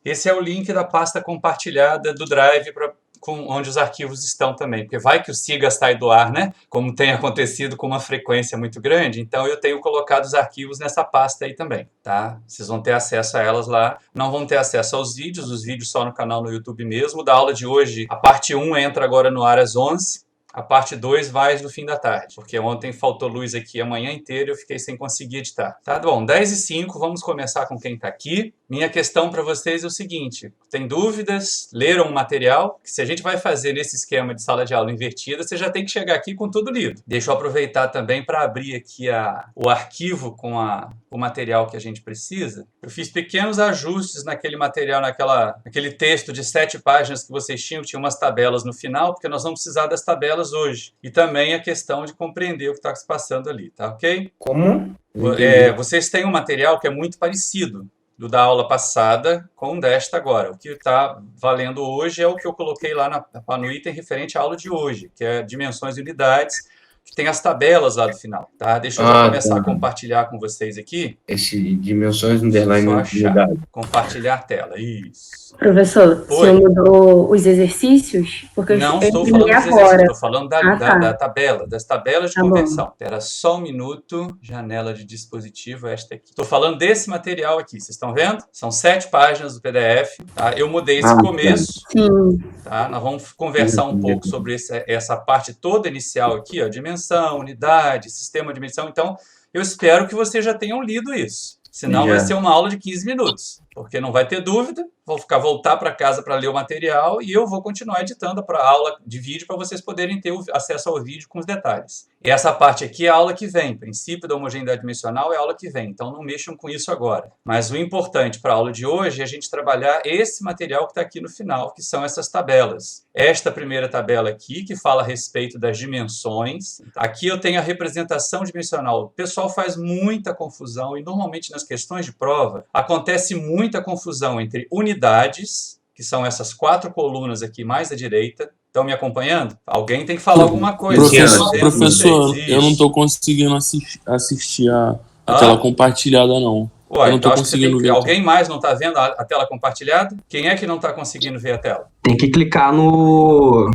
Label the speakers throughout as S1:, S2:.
S1: Esse é o link da pasta compartilhada do Drive onde os arquivos estão também, porque vai que o Siga sai do ar, né? Como tem acontecido com uma frequência muito grande, então eu tenho colocado os arquivos nessa pasta aí também, tá? Vocês vão ter acesso a elas lá, não vão ter acesso aos vídeos, os vídeos só no canal no YouTube mesmo. Da aula de hoje, a parte 1 entra agora no ar às 11h, a parte 2 vai no fim da tarde, porque ontem faltou luz aqui a manhã inteira e eu fiquei sem conseguir editar. Tá bom, 10h05, vamos começar com quem está aqui. Minha questão para vocês é o seguinte, tem dúvidas? Leram o material? Se a gente vai fazer nesse esquema de sala de aula invertida, você já tem que chegar aqui com tudo lido. Deixa eu aproveitar também para abrir aqui o arquivo com o material que a gente precisa. Eu fiz pequenos ajustes naquele material, naquele texto de 7 páginas que vocês tinham, que tinha umas tabelas no final, porque nós vamos precisar das tabelas hoje. E também a questão de compreender o que está se passando ali, tá ok?
S2: Como?
S1: Vocês têm um material que é muito parecido do da aula passada com o desta agora. O que está valendo hoje é o que eu coloquei lá no item referente à aula de hoje, que é dimensões e unidades, que tem as tabelas lá do final, tá? Deixa eu já começar a compartilhar com vocês aqui.
S2: Esse dimensões, underline, unidade.
S1: Compartilhar a tela, isso.
S3: Professor, o senhor mudou os exercícios? Porque
S1: não estou falando dos exercícios, estou falando da tabela, das tabelas de conversão. Espera só um minuto, janela de dispositivo, esta aqui. Estou falando desse material aqui, vocês estão vendo? São 7 páginas do PDF, tá? Eu mudei esse começo, tá? Nós vamos conversar um pouco sobre essa parte toda inicial aqui, ó, dimensão, unidade, sistema de medição. Então, eu espero que vocês já tenham lido isso. Senão vai ser uma aula de 15 minutos, porque não vai ter dúvida, vou voltar para casa para ler o material e eu vou continuar editando para a aula de vídeo para vocês poderem ter acesso ao vídeo com os detalhes. E essa parte aqui é a aula que vem, princípio da homogeneidade dimensional é a aula que vem, então não mexam com isso agora. Mas o importante para a aula de hoje é a gente trabalhar esse material que está aqui no final, que são essas tabelas. Esta primeira tabela aqui, que fala a respeito das dimensões. Aqui eu tenho a representação dimensional. O pessoal faz muita confusão e normalmente nas questões de prova acontece muita confusão entre unidades, que são essas 4 colunas aqui mais à direita. Estão me acompanhando? Alguém tem que falar alguma coisa.
S4: Professor, eu não estou conseguindo assistir a tela compartilhada, não.
S1: Ué, eu não estou conseguindo ver. Alguém mais não está vendo a tela compartilhada? Quem é que não está conseguindo ver a tela?
S5: Tem que clicar no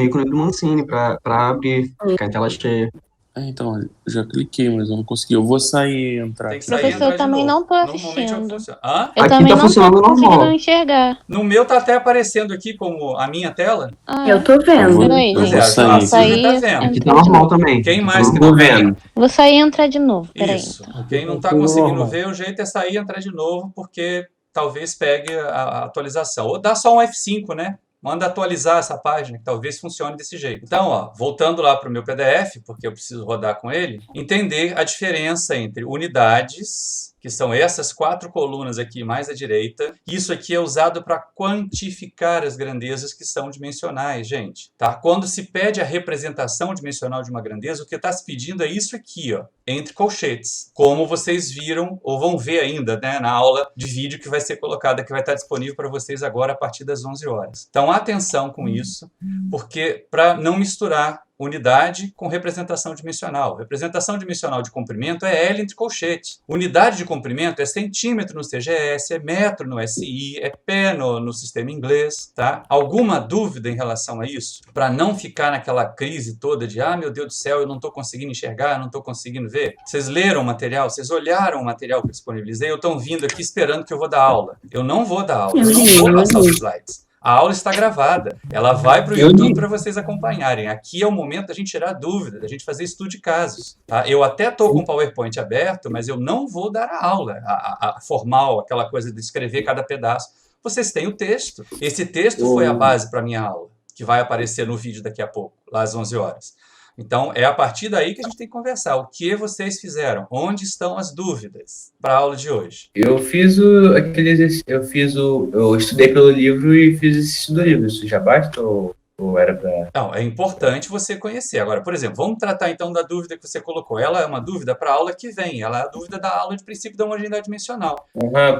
S5: ícone do Mancini para abrir, ficar em tela cheia.
S4: Então, já cliquei, mas eu não consegui. Eu vou sair e entrar.
S6: Professor, eu também não estou assistindo. Eu
S5: aqui
S6: também
S5: tá
S6: não
S5: funcionando
S6: estou
S5: normal.
S6: conseguindo enxergar.
S1: No meu tá até aparecendo aqui como a minha tela.
S3: Eu tô vendo.
S6: Peraí,
S4: Eu vou
S1: a
S4: sair.
S1: Silvia tá vendo.
S5: Aqui tá normal também.
S1: Quem mais que não vendo?
S6: Vou sair e entrar de novo. Peraí.
S1: Isso. Quem não está conseguindo ver, o jeito é sair e entrar de novo, porque talvez pegue a atualização. Ou dá só um F5, né? Manda atualizar essa página, que talvez funcione desse jeito. Então, ó, voltando lá para o meu PDF, porque eu preciso rodar com ele, entender a diferença entre unidades, que são essas 4 colunas aqui mais à direita. Isso aqui é usado para quantificar as grandezas que são dimensionais, gente. Tá? Quando se pede a representação dimensional de uma grandeza, o que está se pedindo é isso aqui, ó, entre colchetes. Como vocês viram, ou vão ver ainda, né, na aula de vídeo que vai ser colocada, que vai estar disponível para vocês agora a partir das 11 horas. Então, atenção com isso, porque para não misturar unidade com representação dimensional. Representação dimensional de comprimento é L entre colchete. Unidade de comprimento é centímetro no CGS, é metro no SI, é pé no sistema inglês, tá? Alguma dúvida em relação a isso? Para não ficar naquela crise toda de, meu Deus do céu, eu não estou conseguindo enxergar, não estou conseguindo ver. Vocês leram o material? Vocês olharam o material que eu disponibilizei? Eu estou vindo aqui esperando que eu vou dar aula. Eu não vou dar aula, eu não vou passar os slides. A aula está gravada, ela vai para o YouTube para vocês acompanharem. Aqui é o momento da gente tirar dúvida, da gente fazer estudo de casos. Tá? Eu até estou com o PowerPoint aberto, mas eu não vou dar a aula, a formal, aquela coisa de escrever cada pedaço. Vocês têm o texto. Esse texto foi a base para a minha aula, que vai aparecer no vídeo daqui a pouco, lá às 11 horas. Então, é a partir daí que a gente tem que conversar. O que vocês fizeram? Onde estão as dúvidas para a aula de hoje?
S2: Eu fiz aquele exercício, eu estudei pelo livro e fiz esse do livro. Isso já basta ou era para...
S1: Não, é importante você conhecer. Agora, por exemplo, vamos tratar então da dúvida que você colocou. Ela é uma dúvida para a aula que vem. Ela é a dúvida da aula de princípio da homogeneidade dimensional.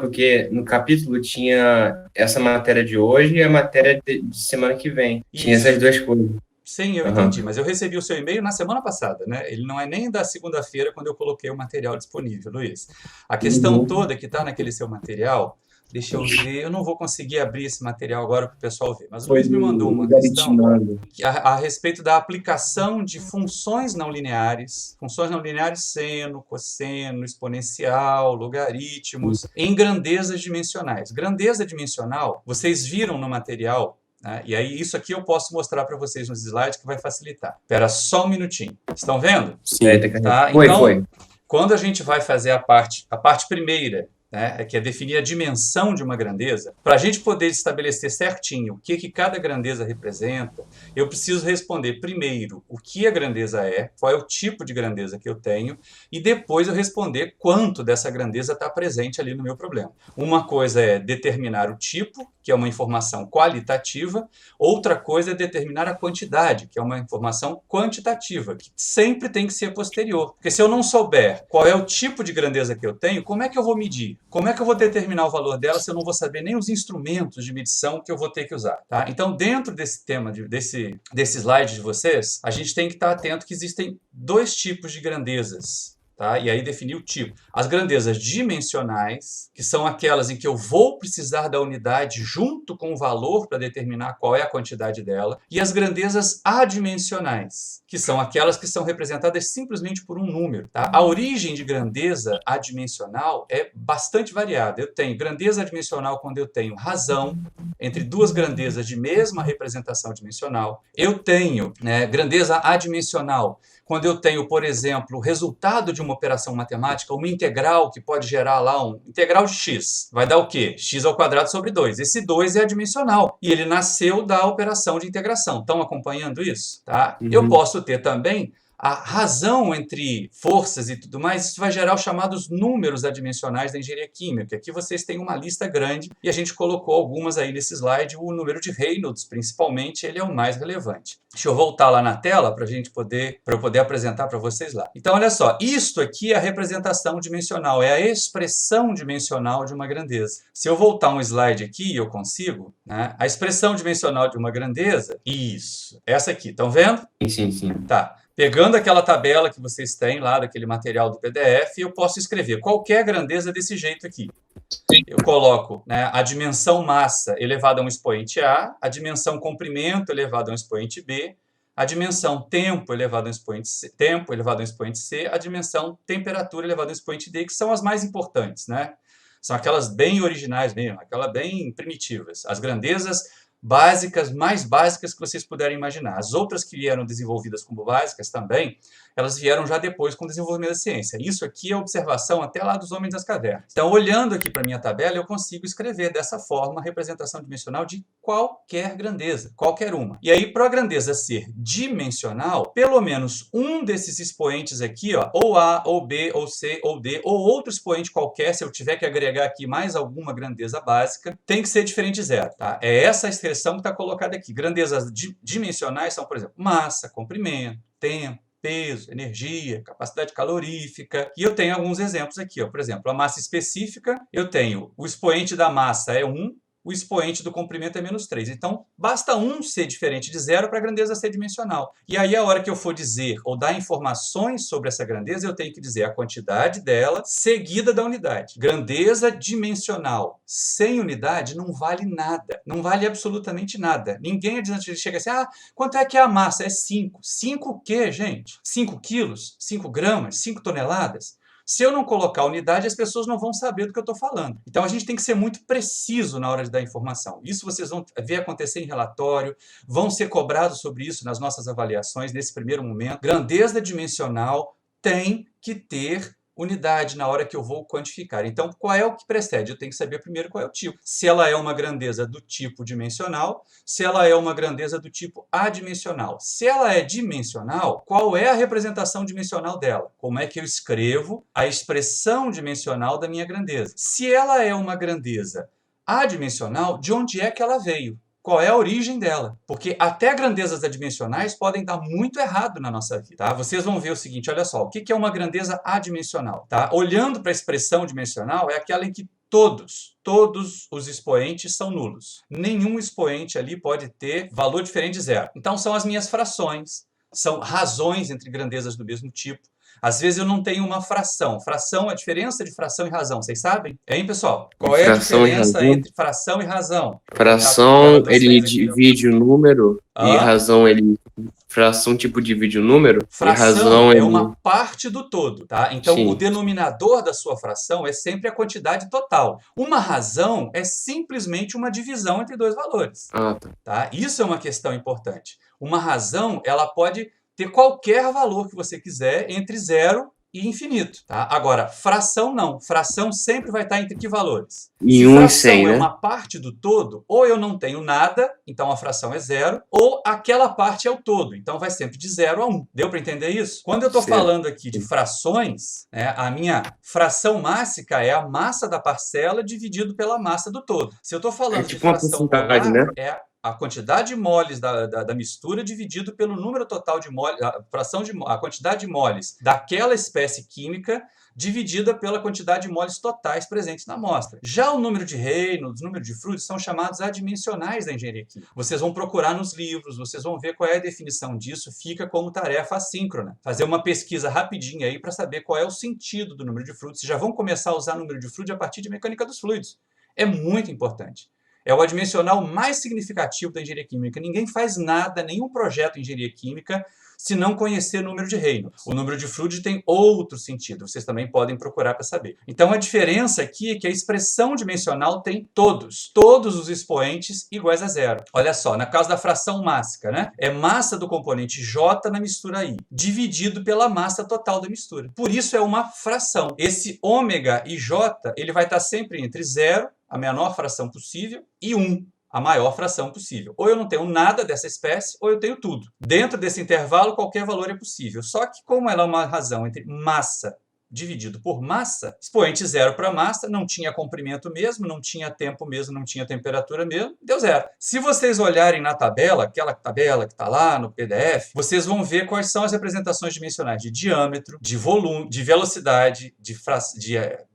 S2: Porque no capítulo tinha essa matéria de hoje e a matéria de semana que vem.
S1: Isso.
S2: Tinha essas duas coisas.
S1: Sim, eu entendi, mas eu recebi o seu e-mail na semana passada, né? Ele não é nem da segunda-feira quando eu coloquei o material disponível, Luiz. A questão toda que está naquele seu material Deixa eu ver, eu não vou conseguir abrir esse material agora para o pessoal ver, mas o Luiz me mandou uma questão a respeito da aplicação de funções não lineares, seno, cosseno, exponencial, logaritmos, em grandezas dimensionais. Grandeza dimensional, vocês viram no material, né? E aí isso aqui eu posso mostrar para vocês nos slides que vai facilitar. Espera só um minutinho. Estão vendo?
S4: Sim.
S1: Tá? Então, quando a gente vai fazer a parte primeira, né, que é definir a dimensão de uma grandeza, para a gente poder estabelecer certinho o que cada grandeza representa, eu preciso responder primeiro o que a grandeza é, qual é o tipo de grandeza que eu tenho, e depois eu responder quanto dessa grandeza está presente ali no meu problema. Uma coisa é determinar o tipo, que é uma informação qualitativa, outra coisa é determinar a quantidade, que é uma informação quantitativa, que sempre tem que ser posterior. Porque se eu não souber qual é o tipo de grandeza que eu tenho, como é que eu vou medir? Como é que eu vou determinar o valor dela se eu não vou saber nem os instrumentos de medição que eu vou ter que usar? Tá? Então, dentro desse tema, desse slide de vocês, a gente tem que estar atento que existem dois tipos de grandezas. Tá? E aí definir o tipo. As grandezas dimensionais, que são aquelas em que eu vou precisar da unidade junto com o valor para determinar qual é a quantidade dela. E as grandezas adimensionais, que são aquelas que são representadas simplesmente por um número. Tá? A origem de grandeza adimensional é bastante variada. Eu tenho grandeza adimensional quando eu tenho razão entre duas grandezas de mesma representação dimensional. Eu tenho, né, grandeza adimensional quando eu tenho, por exemplo, o resultado de uma operação matemática, uma integral que pode gerar lá um integral de x. Vai dar o quê? X ao quadrado sobre 2. Esse 2 é adimensional e ele nasceu da operação de integração. Estão acompanhando isso? Tá? Eu posso ter também a razão entre forças e tudo mais, isso vai gerar os chamados números adimensionais da engenharia química. Aqui vocês têm uma lista grande e a gente colocou algumas aí nesse slide. O número de Reynolds, principalmente, ele é o mais relevante. Deixa eu voltar lá na tela para eu poder apresentar para vocês lá. Então, olha só, isto aqui é a representação dimensional, é a expressão dimensional de uma grandeza. Se eu voltar um slide aqui, eu consigo, né? A expressão dimensional de uma grandeza, isso, essa aqui, estão vendo?
S2: Sim.
S1: Tá. Pegando aquela tabela que vocês têm lá, daquele material do PDF, eu posso escrever qualquer grandeza desse jeito aqui. Eu coloco, né, a dimensão massa elevada a um expoente A, a dimensão comprimento elevada a um expoente B, a dimensão tempo elevado a um expoente C, a dimensão temperatura elevada a um expoente D, que são as mais importantes, né? São aquelas bem originais mesmo, aquelas bem primitivas. As grandezas básicas, mais básicas que vocês puderem imaginar. As outras que vieram desenvolvidas como básicas também, elas vieram já depois com o desenvolvimento da ciência. Isso aqui é observação até lá dos homens das cavernas. Então, olhando aqui para a minha tabela, eu consigo escrever dessa forma a representação dimensional de qualquer grandeza, qualquer uma. E aí, para a grandeza ser dimensional, pelo menos um desses expoentes aqui, ó, ou A, ou B, ou C, ou D, ou outro expoente qualquer, se eu tiver que agregar aqui mais alguma grandeza básica, tem que ser diferente de zero. Tá? É essa a expressão que está colocada aqui. Grandezas dimensionais são, por exemplo, massa, comprimento, tempo, peso, energia, capacidade calorífica. E eu tenho alguns exemplos aqui. Ó. Por exemplo, a massa específica, eu tenho o expoente da massa é 1, o expoente do comprimento é menos 3. Então, basta um ser diferente de zero para a grandeza ser dimensional. E aí, a hora que eu for dizer ou dar informações sobre essa grandeza, eu tenho que dizer a quantidade dela seguida da unidade. Grandeza dimensional sem unidade não vale nada. Não vale absolutamente nada. Ninguém chega assim, quanto é que é a massa? É 5. 5 o quê, gente? 5 quilos? 5 gramas? 5 toneladas? Se eu não colocar unidade, as pessoas não vão saber do que eu estou falando. Então, a gente tem que ser muito preciso na hora de dar informação. Isso vocês vão ver acontecer em relatório, vão ser cobrados sobre isso nas nossas avaliações, nesse primeiro momento. Grandeza dimensional tem que ter unidade na hora que eu vou quantificar. Então, qual é o que precede? Eu tenho que saber primeiro qual é o tipo. Se ela é uma grandeza do tipo dimensional, se ela é uma grandeza do tipo adimensional. Se ela é dimensional, qual é a representação dimensional dela? Como é que eu escrevo a expressão dimensional da minha grandeza? Se ela é uma grandeza adimensional, de onde é que ela veio? Qual é a origem dela? Porque até grandezas adimensionais podem dar muito errado na nossa vida. Tá? Vocês vão ver o seguinte, olha só, o que é uma grandeza adimensional? Tá? Olhando para a expressão dimensional, é aquela em que todos os expoentes são nulos. Nenhum expoente ali pode ter valor diferente de zero. Então, são as minhas frações, são razões entre grandezas do mesmo tipo. Às vezes eu não tenho uma fração. Fração, a diferença de fração e razão, vocês sabem? Hein, pessoal? Qual é a
S7: Fração e
S1: diferença
S7: razão?
S1: entre fração e razão?
S7: Fração, ele divide o número, e
S1: Hã?
S7: razão, ele... Fração, tipo, divide o número, e
S1: Fração
S7: razão,
S1: é
S7: ele...
S1: uma parte do todo, tá? Então,
S7: Sim.
S1: o denominador da sua fração é sempre a quantidade total. Uma razão é simplesmente uma divisão entre dois valores,
S7: Ah, tá.
S1: tá? Isso é uma questão importante. Uma razão, ela pode ter qualquer valor que você quiser entre 0 e infinito, tá? Agora, fração não. Fração sempre vai estar entre que valores?
S7: E
S1: Se
S7: 1 e
S1: fração
S7: 100,
S1: é
S7: né?
S1: uma parte do todo, ou eu não tenho nada, então a fração é 0, ou aquela parte é o todo, então vai sempre de 0 a 1. Deu para entender isso? Quando eu estou
S7: Certo.
S1: falando aqui de frações, né, a minha fração mássica é a massa da parcela dividido pela massa do todo. Se eu estou falando de
S7: tipo uma
S1: fração
S7: porcentagem,
S1: molar,
S7: né?
S1: é a quantidade de moles da mistura dividido pelo número total de moles, a quantidade de moles daquela espécie química dividida pela quantidade de moles totais presentes na amostra. Já o número de Reynolds, número de Freud, são chamados adimensionais da engenharia química. Vocês vão procurar nos livros, vocês vão ver qual é a definição disso, fica como tarefa assíncrona. Fazer uma pesquisa rapidinha aí para saber qual é o sentido do número de Freud. Vocês já vão começar a usar o número de Freud a partir de mecânica dos fluidos. É muito importante. É o adimensional mais significativo da engenharia química. Ninguém faz nada, nenhum projeto em engenharia química, se não conhecer o número de Reynolds. O número de Freud tem outro sentido, vocês também podem procurar para saber. Então a diferença aqui é que a expressão dimensional tem todos os expoentes iguais a 0. Olha só, na causa da fração mássica, né? É massa do componente J na mistura I, dividido pela massa total da mistura. Por isso é uma fração. Esse ômega e J, ele vai estar sempre entre 0, a menor fração possível, e 1, a maior fração possível. Ou eu não tenho nada dessa espécie, ou eu tenho tudo. Dentro desse intervalo, qualquer valor é possível. Só que, como ela é uma razão entre massa dividido por massa, expoente 0 para massa, não tinha comprimento mesmo, não tinha tempo mesmo, não tinha temperatura mesmo, deu 0. Se vocês olharem na tabela, aquela tabela que está lá no PDF, vocês vão ver quais são as representações dimensionais de diâmetro, de volume, de velocidade, de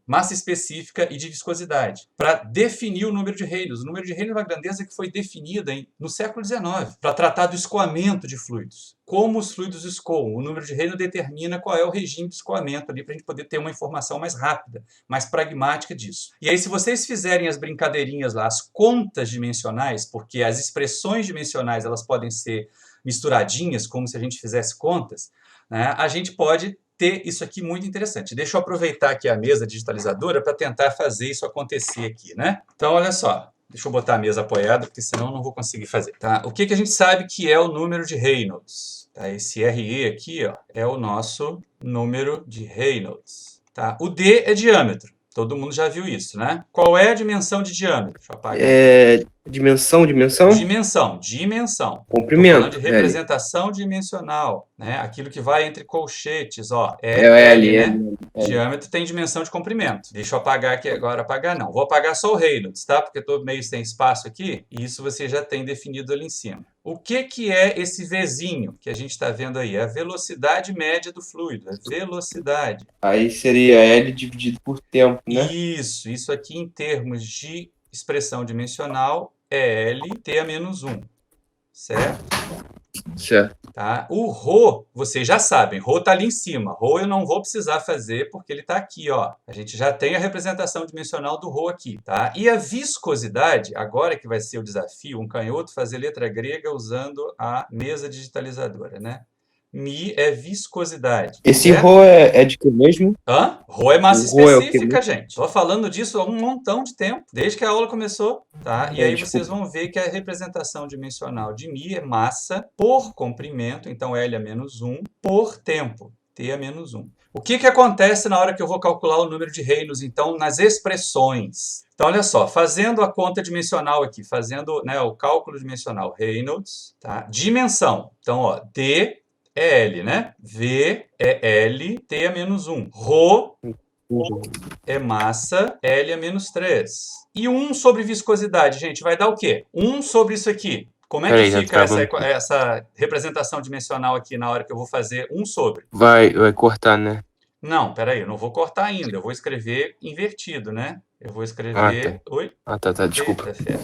S1: massa específica e de viscosidade, para definir o número de Reynolds. O número de Reynolds é uma grandeza que foi definida no século XIX, para tratar do escoamento de fluidos. Como os fluidos escoam. O número de Reynolds determina qual é o regime de escoamento ali, para a gente poder ter uma informação mais rápida, mais pragmática disso. E aí, se vocês fizerem as brincadeirinhas lá, as contas dimensionais, porque as expressões dimensionais elas podem ser misturadinhas, como se a gente fizesse contas, né, a gente pode ter isso aqui muito interessante. Deixa eu aproveitar aqui a mesa digitalizadora para tentar fazer isso acontecer aqui, né? Então, olha só. Deixa eu botar a mesa apoiada, porque senão eu não vou conseguir fazer, tá? O que a gente sabe que é o número de Reynolds? Tá? Esse RE aqui, ó, é o nosso número de Reynolds, tá? O D é diâmetro. Todo mundo já viu isso, né? Qual é a dimensão de diâmetro? Deixa eu apagar.
S7: Dimensão?
S1: Dimensão.
S7: Comprimento.
S1: Tô falando de representação dimensional, né? Aquilo que vai entre colchetes, ó.
S7: É o L,
S1: né? Diâmetro tem dimensão de comprimento. Deixa eu apagar aqui agora. Apagar não. Vou apagar só o Reynolds, tá? Porque estou meio sem espaço aqui. E isso você já tem definido ali em cima. O que é esse Vzinho que a gente está vendo aí? É a velocidade média do fluido. É velocidade.
S7: Aí seria L dividido por tempo, né?
S1: Isso aqui em termos de expressão dimensional é L T a menos 1, certo?
S7: Certo.
S1: Tá? O ρ, vocês já sabem, ρ está ali em cima. ρ eu não vou precisar fazer porque ele está aqui, ó. A gente já tem a representação dimensional do ρ aqui, tá? E a viscosidade, agora que vai ser o desafio, um canhoto fazer letra grega usando a mesa digitalizadora, né? Mi é viscosidade.
S7: Esse
S1: certo?
S7: ρ é de que mesmo?
S1: Hã? Rho é massa
S7: O Rho é o
S1: específica,
S7: quê?
S1: gente. Tô falando disso há um montão de tempo, desde que a aula começou, tá? E aí vocês vão ver que a representação dimensional de Mi é massa por comprimento, então L a menos 1, por tempo, T a menos 1. O que acontece na hora que eu vou calcular o número de Reynolds, então, nas expressões? Então, olha só, fazendo a conta dimensional aqui, fazendo, né, o cálculo dimensional Reynolds, tá? Dimensão. Então, ó, D é L, né? V é L, T a menos 1. Rho é massa, L a menos 3. E 1 sobre viscosidade, gente, vai dar o quê? 1 sobre isso aqui. Como é que fica essa representação dimensional aqui na hora que eu vou fazer 1 sobre?
S7: Vai cortar, né?
S1: Não, peraí, eu não vou cortar ainda. Eu vou escrever invertido, né? Eu vou escrever... Oi?
S7: Tá, desculpa.
S1: Eita, fera.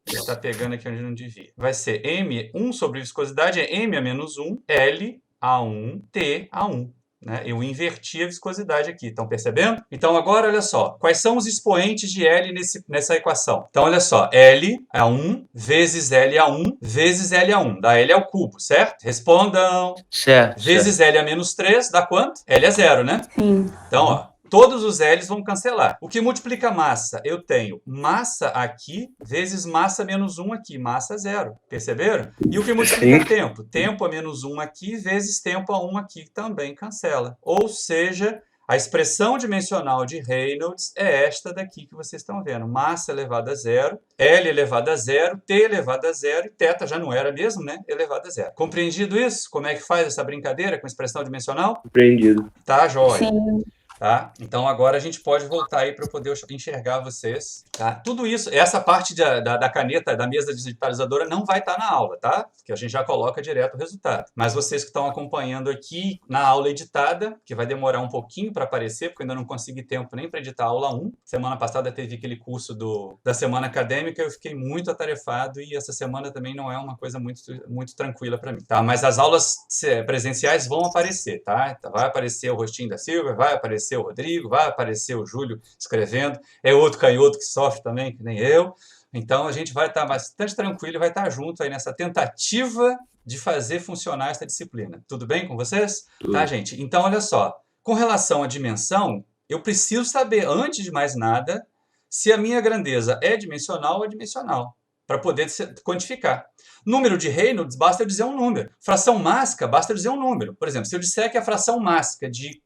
S1: Ele está pegando aqui onde não devia. Vai ser M, 1 sobre viscosidade é M a menos 1, L a 1, T a 1. né? Eu inverti a viscosidade aqui, estão percebendo? Então agora, olha só, quais são os expoentes de L nessa equação? Então olha só, L é 1 vezes L a 1 vezes L a 1, dá L ao cubo, certo? Respondam.
S2: Certo.
S1: Vezes L a menos 3, dá quanto? L a 0, né?
S3: Sim.
S1: Então, ó, todos os L's vão cancelar. O que multiplica massa? Eu tenho massa aqui vezes massa menos 1 aqui, massa 0. Perceberam? E o que multiplica tempo? Tempo a menos 1 aqui vezes tempo a 1 aqui também cancela. Ou seja, a expressão dimensional de Reynolds é esta daqui que vocês estão vendo. Massa elevada a 0, L elevada a 0, T elevada a 0 e θ já não era mesmo, né? Elevada a 0. Compreendido isso? Como é que faz essa brincadeira com expressão dimensional?
S7: Compreendido.
S1: Tá, jóia.
S3: Sim.
S1: Tá? Então agora a gente pode voltar aí para eu poder enxergar vocês. Tá? Tudo isso, essa parte da caneta, da mesa digitalizadora não vai estar na aula, tá? Porque a gente já coloca direto o resultado. Mas vocês que estão acompanhando aqui na aula editada, que vai demorar um pouquinho para aparecer, porque eu ainda não consegui tempo nem para editar a aula 1. Semana passada teve aquele curso da semana acadêmica, eu fiquei muito atarefado e essa semana também não é uma coisa muito tranquila para mim. Tá? Mas as aulas presenciais vão aparecer, tá? Vai aparecer o rostinho da Silvia, vai aparecer o Rodrigo, vai aparecer o Júlio escrevendo, é outro canhoto que sofre também, que nem eu. Então a gente vai estar bastante tranquilo e vai estar junto aí nessa tentativa de fazer funcionar essa disciplina. Tudo bem com vocês?
S7: Tudo.
S1: Tá, gente? Então, olha só, com relação à dimensão, eu preciso saber, antes de mais nada, se a minha grandeza é dimensional ou adimensional, para poder quantificar. Número de Reynolds, basta eu dizer um número. Fração mássica, basta eu dizer um número. Por exemplo, se eu disser que a fração mássica de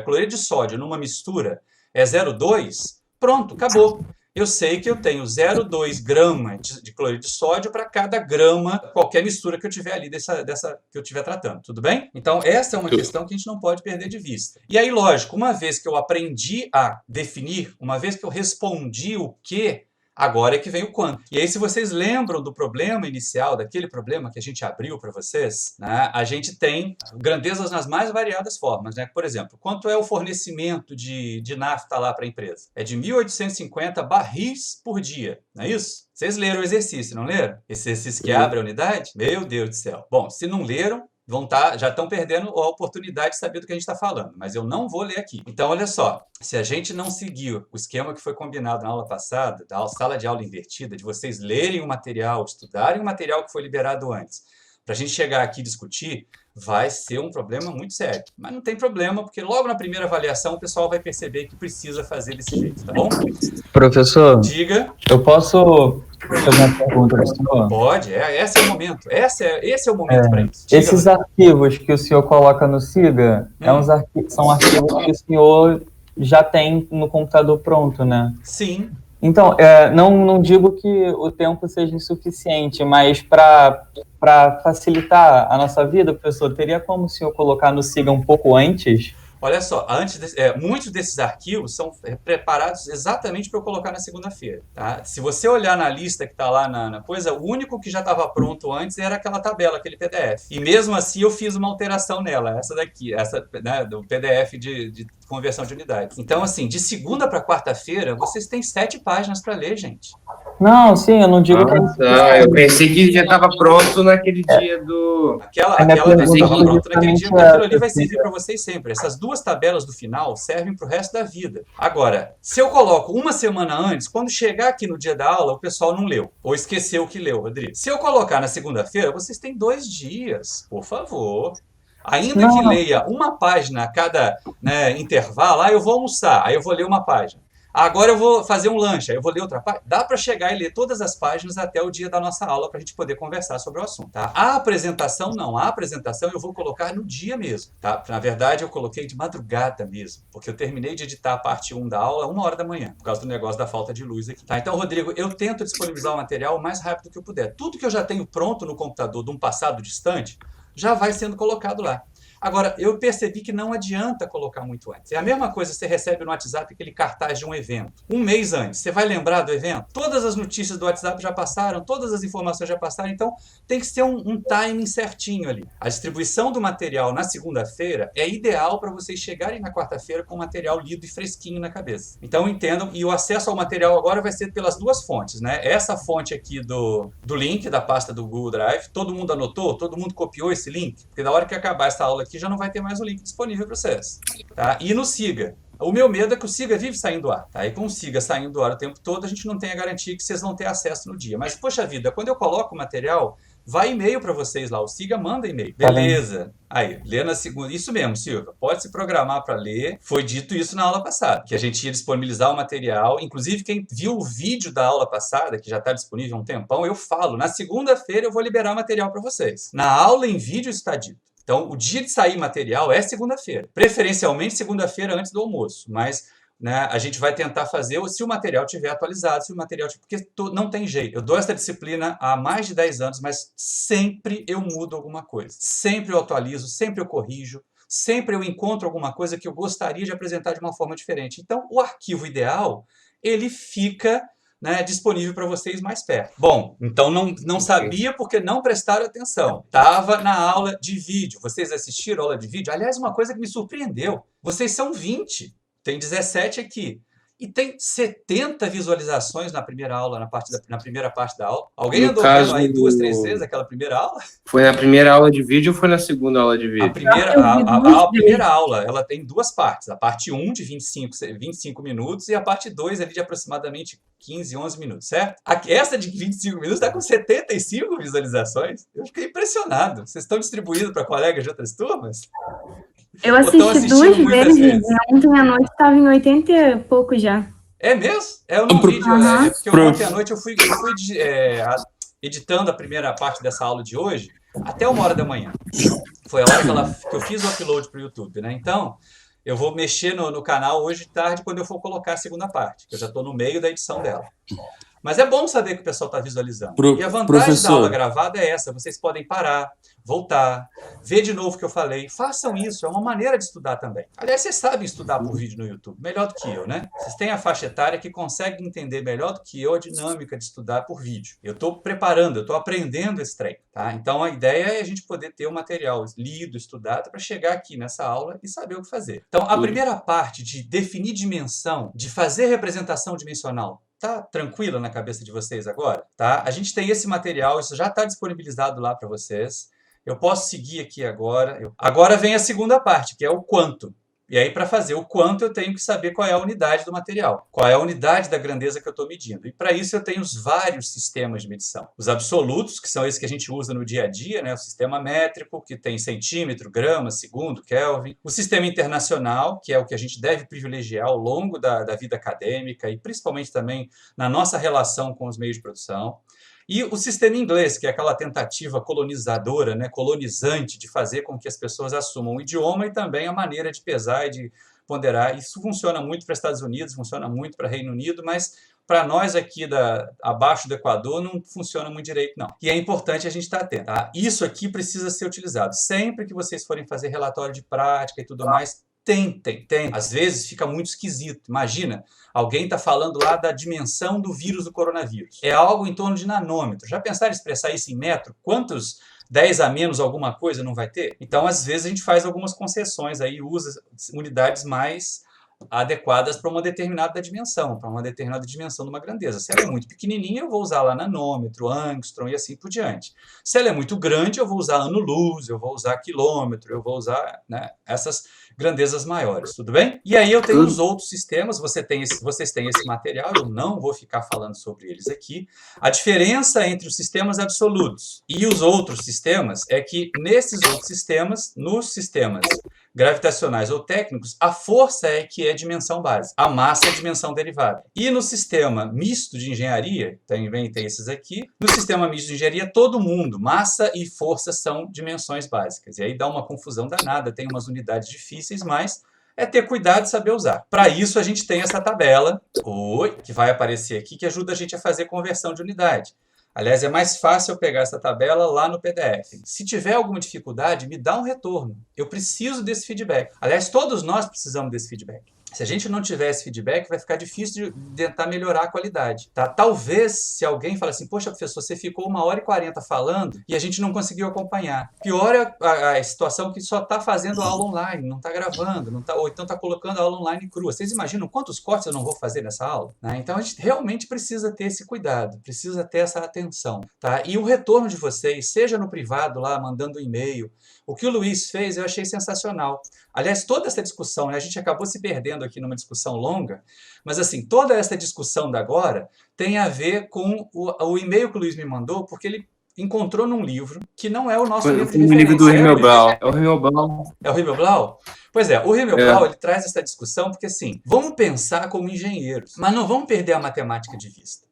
S1: cloreto de sódio numa mistura é 0,2, pronto, acabou. Eu sei que eu tenho 0,2 grama de cloreto de sódio para cada grama, qualquer mistura que eu tiver ali dessa que eu estiver tratando, tudo bem? Então, essa é uma questão que a gente não pode perder de vista. E aí, lógico, uma vez que eu aprendi a definir, uma vez que eu respondi o que, agora é que vem o quanto. E aí, se vocês lembram do problema inicial, daquele problema que a gente abriu para vocês, né, a gente tem grandezas nas mais variadas formas. Né? Por exemplo, quanto é o fornecimento de nafta lá para a empresa? É de 1.850 barris por dia, não é isso? Vocês leram o exercício, não leram? Esse exercício que abre a unidade? Meu Deus do céu. Bom, se não leram, já estão perdendo a oportunidade de saber do que a gente está falando, mas eu não vou ler aqui. Então, olha só, se a gente não seguir o esquema que foi combinado na aula passada, da sala de aula invertida, de vocês lerem o material, estudarem o material que foi liberado antes, para a gente chegar aqui e discutir, vai ser um problema muito sério. Mas não tem problema, porque logo na primeira avaliação o pessoal vai perceber que precisa fazer desse jeito, tá bom?
S8: Professor,
S1: diga.
S8: Eu posso fazer uma pergunta para o senhor?
S1: Pode, esse é o momento. Esse é o momento para isso. Diga.
S8: Esses arquivos que o senhor coloca no SIGA são arquivos que o senhor já tem no computador pronto, né?
S1: Sim.
S8: Então, não digo que o tempo seja insuficiente, mas para facilitar a nossa vida, professor, teria como o senhor colocar no SIGA um pouco antes?
S1: Olha só, muitos desses arquivos são preparados exatamente para eu colocar na segunda-feira. Tá? Se você olhar na lista que está lá na coisa, o único que já estava pronto antes era aquela tabela, aquele PDF. E mesmo assim eu fiz uma alteração nela, essa daqui, né, do PDF de conversão de unidades. Então, assim, de segunda para quarta-feira, vocês têm 7 páginas para ler, gente.
S8: Não, sim, eu não digo
S7: que... eu pensei que já estava pronto naquele dia do...
S1: Aquela estava pronta naquele dia, porque aquilo ali vai servir para vocês sempre. Essas duas tabelas do final servem para o resto da vida. Agora, se eu coloco uma semana antes, quando chegar aqui no dia da aula, o pessoal não leu, ou esqueceu que leu, Rodrigo. Se eu colocar na segunda-feira, vocês têm 2 dias, por favor. Ainda que leia uma página a cada intervalo, eu vou almoçar, aí eu vou ler uma página. Agora eu vou fazer um lanche, aí eu vou ler outra página. Dá para chegar e ler todas as páginas até o dia da nossa aula para a gente poder conversar sobre o assunto. Tá? A apresentação não. A apresentação eu vou colocar no dia mesmo. Tá? Na verdade, eu coloquei de madrugada mesmo, porque eu terminei de editar a parte 1 da aula 1h da manhã, por causa do negócio da falta de luz aqui. Tá? Então, Rodrigo, eu tento disponibilizar o material o mais rápido que eu puder. Tudo que eu já tenho pronto no computador de um passado distante já vai sendo colocado lá. Agora, eu percebi que não adianta colocar muito antes. É a mesma coisa que você recebe no WhatsApp aquele cartaz de um evento. Um mês antes, você vai lembrar do evento? Todas as notícias do WhatsApp já passaram, todas as informações já passaram, então tem que ser um timing certinho ali. A distribuição do material na segunda-feira é ideal para vocês chegarem na quarta-feira com o material lido e fresquinho na cabeça. Então entendam, e o acesso ao material agora vai ser pelas 2 fontes, né? Essa fonte aqui do link da pasta do Google Drive, todo mundo anotou? Todo mundo copiou esse link? Porque na hora que acabar essa aula aqui, aqui já não vai ter mais o link disponível para vocês. Tá? E no Siga. O meu medo é que o Siga vive saindo do ar. Tá? E com o Siga saindo do ar o tempo todo, a gente não tem a garantia que vocês vão ter acesso no dia. Mas, poxa vida, quando eu coloco o material, vai e-mail para vocês lá. O Siga manda e-mail. Beleza. Aí, lê na segunda. Isso mesmo, Silvia. Pode se programar para ler. Foi dito isso na aula passada, que a gente ia disponibilizar o material. Inclusive, quem viu o vídeo da aula passada, que já está disponível há um tempão, eu falo. Na segunda-feira eu vou liberar material para vocês. Na aula em vídeo está dito. Então, o dia de sair material é segunda-feira. Preferencialmente segunda-feira antes do almoço. Mas, né, a gente vai tentar fazer se o material estiver atualizado, se o material... Porque não tem jeito. Eu dou essa disciplina há mais de 10 anos, mas sempre eu mudo alguma coisa. Sempre eu atualizo, sempre eu corrijo, sempre eu encontro alguma coisa que eu gostaria de apresentar de uma forma diferente. Então, o arquivo ideal, ele fica... né, disponível para vocês mais perto. Bom, então não sabia porque não prestaram atenção. Estava na aula de vídeo. Vocês assistiram a aula de vídeo? Aliás, uma coisa que me surpreendeu. Vocês são 20. Tem 17 aqui. E tem 70 visualizações na primeira aula, na primeira parte da aula. Alguém andou vendo aí 2, 3 vezes aquela primeira aula?
S7: Foi na primeira aula de vídeo ou foi na segunda aula de vídeo?
S1: A primeira aula, ela tem 2 partes. A parte 1 de 25 minutos e a parte 2 ali de aproximadamente 15, 11 minutos, certo? Essa de 25 minutos está com 75 visualizações. Eu fiquei impressionado. Vocês estão distribuindo para colegas de outras turmas?
S3: Eu assisti 2 vezes. Ontem à noite estava em 80 e pouco já.
S1: É mesmo? Eu não vi, porque ontem à noite eu fui editando a primeira parte dessa aula de hoje até 1h da manhã. Foi a hora que eu fiz o upload para o YouTube, né? Então, eu vou mexer no canal hoje de tarde quando eu for colocar a segunda parte, que eu já estou no meio da edição dela. Mas é bom saber que o pessoal está visualizando. E a vantagem da aula gravada é essa, vocês podem parar, voltar, ver de novo o que eu falei. Façam isso, é uma maneira de estudar também. Aliás, vocês sabem estudar por vídeo no YouTube, melhor do que eu, né? Vocês têm a faixa etária que consegue entender melhor do que eu a dinâmica de estudar por vídeo. Eu estou preparando, eu estou aprendendo esse trem, tá? Então, a ideia é a gente poder ter o material lido, estudado, para chegar aqui nessa aula e saber o que fazer. Então, a primeira parte de definir dimensão, de fazer representação dimensional, tá tranquila na cabeça de vocês agora? Tá? A gente tem esse material, isso já está disponibilizado lá para vocês. Eu posso seguir aqui agora. Agora vem a segunda parte, que é o quanto. E aí, para fazer o quanto, eu tenho que saber qual é a unidade do material. Qual é a unidade da grandeza que eu estou medindo. E para isso eu tenho os vários sistemas de medição. Os absolutos, que são esses que a gente usa no dia a dia, né? O sistema métrico, que tem centímetro, grama, segundo, Kelvin. O sistema internacional, que é o que a gente deve privilegiar ao longo da vida acadêmica e principalmente também na nossa relação com os meios de produção. E o sistema inglês, que é aquela tentativa colonizadora, né, colonizante, de fazer com que as pessoas assumam o idioma e também a maneira de pesar e de ponderar. Isso funciona muito para Estados Unidos, funciona muito para Reino Unido, mas para nós aqui abaixo do Equador não funciona muito direito, não. E é importante a gente estar atento. Tá? Isso aqui precisa ser utilizado. Sempre que vocês forem fazer relatório de prática e tudo mais, tentem. Às vezes fica muito esquisito. Imagina, alguém está falando lá da dimensão do vírus do coronavírus. É algo em torno de nanômetro. Já pensaram em expressar isso em metro? Quantos 10 a menos alguma coisa não vai ter? Então, às vezes, a gente faz algumas concessões aí, usa unidades mais adequadas para uma determinada dimensão, de uma grandeza. Se ela é muito pequenininha, eu vou usar lá nanômetro, angstrom e assim por diante. Se ela é muito grande, eu vou usar ano-luz, eu vou usar quilômetro, eu vou usar, né, essas grandezas maiores, tudo bem? E aí eu tenho os outros sistemas, vocês têm esse material, eu não vou ficar falando sobre eles aqui. A diferença entre os sistemas absolutos e os outros sistemas é que nesses outros sistemas, nos sistemas gravitacionais ou técnicos, a força é que é dimensão básica, a massa é dimensão derivada. E no sistema misto de engenharia, também tem esses aqui, no sistema misto de engenharia, todo mundo, massa e força são dimensões básicas. E aí dá uma confusão danada, tem umas unidades difíceis, mas é ter cuidado e saber usar. Para isso, a gente tem essa tabela, que vai aparecer aqui, que ajuda a gente a fazer conversão de unidade. Aliás, é mais fácil eu pegar essa tabela lá no PDF. Se tiver alguma dificuldade, me dá um retorno. Eu preciso desse feedback. Aliás, todos nós precisamos desse feedback. Se a gente não tiver esse feedback, vai ficar difícil de tentar melhorar a qualidade. Tá? Talvez, se alguém fala assim, poxa, professor, você ficou 1h40 falando e a gente não conseguiu acompanhar. Pior é a situação que só está fazendo aula online, não está gravando, ou então está colocando a aula online crua. Vocês imaginam quantos cortes eu não vou fazer nessa aula? Né? Então, a gente realmente precisa ter esse cuidado, precisa ter essa atenção. Tá? E o retorno de vocês, seja no privado lá, mandando um e-mail, O que o Luiz fez eu achei sensacional. Aliás, toda essa discussão, né, a gente acabou se perdendo aqui numa discussão longa, mas assim, toda essa discussão da agora tem a ver com o e-mail que o Luiz me mandou, porque ele encontrou num livro que não é o nosso livro de referência.
S7: O livro do Himmelblau. É o Himmelblau.
S1: É o Himmelblau? Pois é, o Himmelblau ele traz essa discussão porque, assim, vamos pensar como engenheiros, mas não vamos perder a matemática de vista.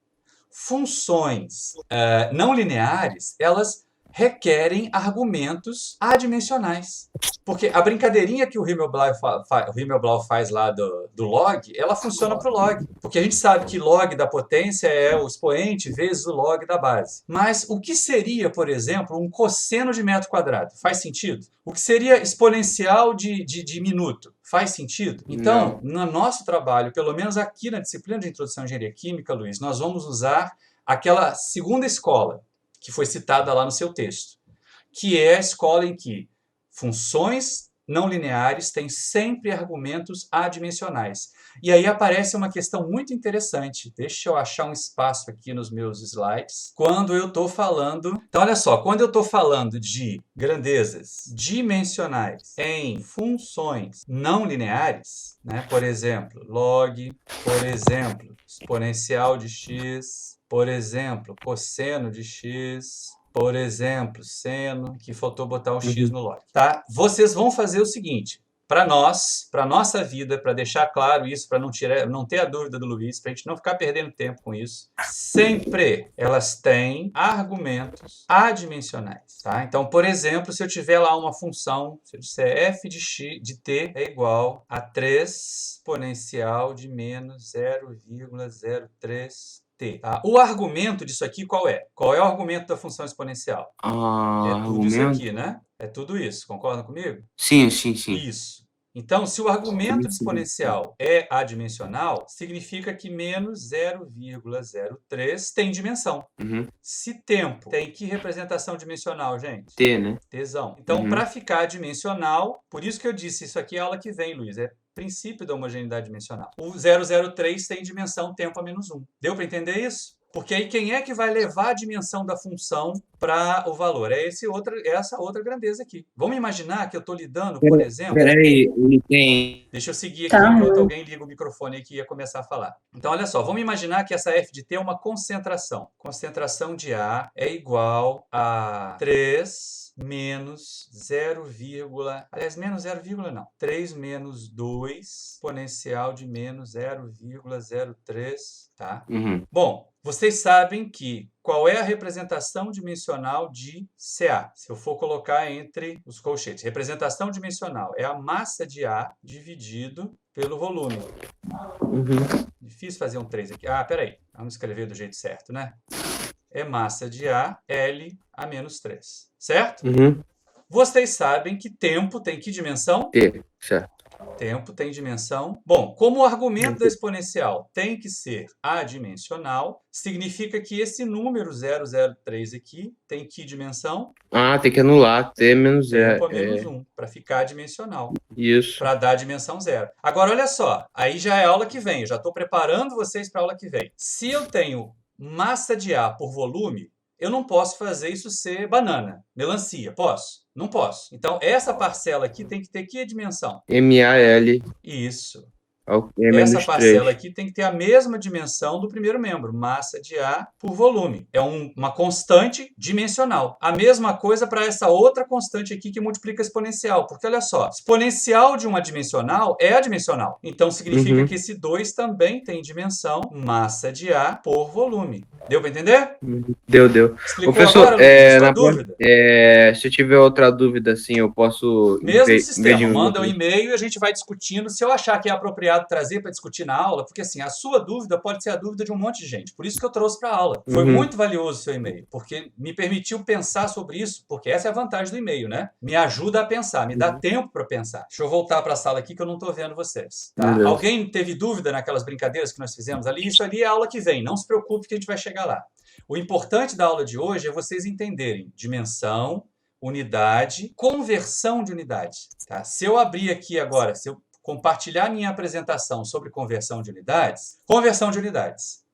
S1: Funções não lineares, elas requerem argumentos adimensionais. Porque a brincadeirinha que o Himmelblau faz lá do log, ela funciona para o log. Porque a gente sabe que log da potência é o expoente vezes o log da base. Mas o que seria, por exemplo, um cosseno de metro quadrado? Faz sentido? O que seria exponencial de minuto? Faz sentido? Então, no nosso trabalho, pelo menos aqui na disciplina de Introdução à Engenharia Química, Luiz, nós vamos usar aquela segunda escola que foi citada lá no seu texto, que é a escola em que funções não lineares têm sempre argumentos adimensionais. E aí aparece uma questão muito interessante. Deixa eu achar um espaço aqui nos meus slides. Quando eu estou falando... Então, olha só, quando eu estou falando de grandezas dimensionais em funções não lineares, né, por exemplo, log, por exemplo, exponencial de x, por exemplo, cosseno de x, por exemplo, seno, que faltou botar um x no log. Tá? Vocês vão fazer o seguinte, para nós, para a nossa vida, para deixar claro isso, para não ter a dúvida do Luiz, para a gente não ficar perdendo tempo com isso, sempre elas têm argumentos adimensionais. Tá? Então, por exemplo, se eu tiver lá uma função, se eu disser f de t é igual a 3 exponencial de menos 0,03 t. Tá? O argumento disso aqui qual é? Qual é o argumento da função exponencial? É tudo isso aqui, né? É tudo isso. Concordam comigo?
S7: Sim.
S1: Isso. Então, se o argumento de exponencial é adimensional, significa que menos 0,03 tem dimensão. Se tempo tem que representação dimensional, gente?
S7: T, né?
S1: Tzão. Então, para ficar dimensional, por isso que eu disse, isso aqui é a aula que vem, Luiz, é princípio da homogeneidade dimensional. O 003 tem dimensão tempo a menos 1. Deu para entender isso? Porque aí quem é que vai levar a dimensão da função para o valor? É essa outra grandeza aqui. Vamos imaginar que eu estou lidando, por exemplo...
S2: Peraí, ele tem...
S1: Deixa eu seguir aqui enquanto alguém liga o microfone aqui e ia começar a falar. Então, olha só, vamos imaginar que essa f de t é uma concentração. Concentração de A é igual a 3 menos 0, aliás, menos 0, não. 3 menos 2 exponencial de menos 0,03, tá? Bom, vocês sabem que qual é a representação dimensional de CA? Se eu for colocar entre os colchetes. Representação dimensional é a massa de A dividido pelo volume. Difícil fazer um 3 aqui. Ah, peraí. Vamos escrever do jeito certo, né? É massa de A, L a menos 3. Certo? Vocês sabem que tempo tem que dimensão?
S7: T, certo.
S1: Tempo tem dimensão. Bom, como o argumento da exponencial tem que ser adimensional, significa que esse número 003 aqui tem que dimensão?
S7: Tem que anular T menos 0.
S1: Tempo a menos 1, para ficar dimensional.
S7: Isso.
S1: Para dar a dimensão 0. Agora, olha só, aí já é a aula que vem. Eu já estou preparando vocês para a aula que vem. Se eu tenho massa de A por volume, eu não posso fazer isso ser banana, melancia. Posso? Não posso. Então, essa parcela aqui tem que ter que dimensão?
S7: MAL.
S1: Isso.
S7: Essa
S1: parcela aqui tem que ter a mesma dimensão do primeiro membro, massa de A por volume. É uma constante dimensional. A mesma coisa para essa outra constante aqui que multiplica exponencial. Porque, olha só, exponencial de uma adimensional é adimensional. Então, significa que esse 2 também tem dimensão massa de A por volume. Deu para entender?
S7: Deu.
S1: Explicou
S7: professor,
S1: agora, dúvida?
S7: Se eu tiver outra dúvida, assim, eu posso...
S1: Mesmo sistema, manda um e-mail e a gente vai discutindo. Se eu achar que é apropriado trazer para discutir na aula, porque assim, a sua dúvida pode ser a dúvida de um monte de gente. Por isso que eu trouxe para a aula. Foi muito valioso o seu e-mail, porque me permitiu pensar sobre isso, porque essa é a vantagem do e-mail, né? Me ajuda a pensar, me dá tempo para pensar. Deixa eu voltar para a sala aqui que eu não estou vendo vocês. Tá? Alguém teve dúvida naquelas brincadeiras que nós fizemos ali? Isso ali é a aula que vem. Não se preocupe que a gente vai chegar lá. O importante da aula de hoje é vocês entenderem dimensão, unidade, conversão de unidade. Tá? Se eu abrir aqui agora, se eu compartilhar minha apresentação sobre conversão de unidades.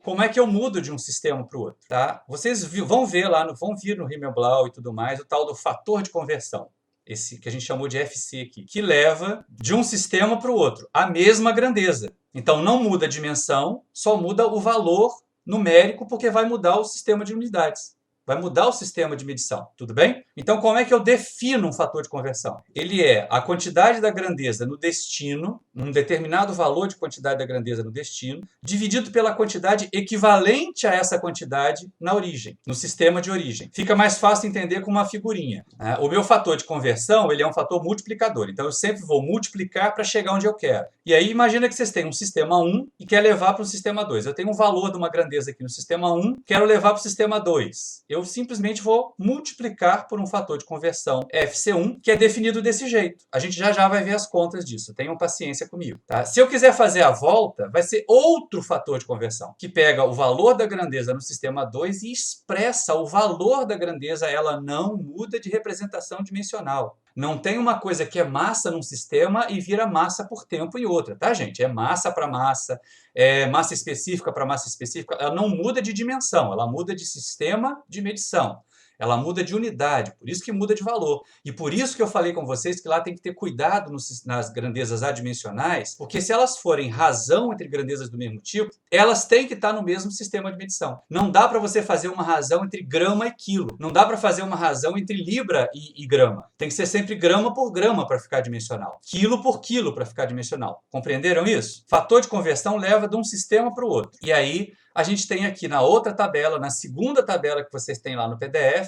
S1: Como é que eu mudo de um sistema para o outro? Tá? Vocês vão ver lá, vão vir no Himmelblau e tudo mais, o tal do fator de conversão. esse que a gente chamou de FC aqui, que leva de um sistema para o outro a mesma grandeza. Então não muda a dimensão, só muda o valor numérico, porque vai mudar o sistema de unidades. Vai mudar o sistema de medição, tudo bem? Então, como é que eu defino um fator de conversão? Ele é a quantidade da grandeza no destino, um determinado valor de quantidade da grandeza no destino, dividido pela quantidade equivalente a essa quantidade na origem, no sistema de origem. Fica mais fácil entender com uma figurinha. O meu fator de conversão, ele é um fator multiplicador, então eu sempre vou multiplicar para chegar onde eu quero. E aí, imagina que vocês têm um sistema 1 e quer levar para o sistema 2. Eu tenho um valor de uma grandeza aqui no sistema 1, quero levar para o sistema 2. Eu simplesmente vou multiplicar por um fator de conversão FC1, que é definido desse jeito. A gente já vai ver as contas disso. Tenham paciência comigo. Tá? Se eu quiser fazer a volta, vai ser outro fator de conversão, que pega o valor da grandeza no sistema 2 e expressa o valor da grandeza. Ela não muda de representação dimensional. Não tem uma coisa que é massa num sistema e vira massa por tempo em outra, tá, gente? É massa para massa, é massa específica para massa específica. Ela não muda de dimensão, ela muda de sistema de medição. Ela muda de unidade, por isso que muda de valor. E por isso que eu falei com vocês que lá tem que ter cuidado nas grandezas adimensionais, porque se elas forem razão entre grandezas do mesmo tipo, elas têm que estar no mesmo sistema de medição. Não dá para você fazer uma razão entre grama e quilo. Não dá para fazer uma razão entre libra e grama. Tem que ser sempre grama por grama para ficar dimensional. Quilo por quilo para ficar dimensional. Compreenderam isso? Fator de conversão leva de um sistema para o outro. E aí, a gente tem aqui na outra tabela, na segunda tabela que vocês têm lá no PDF,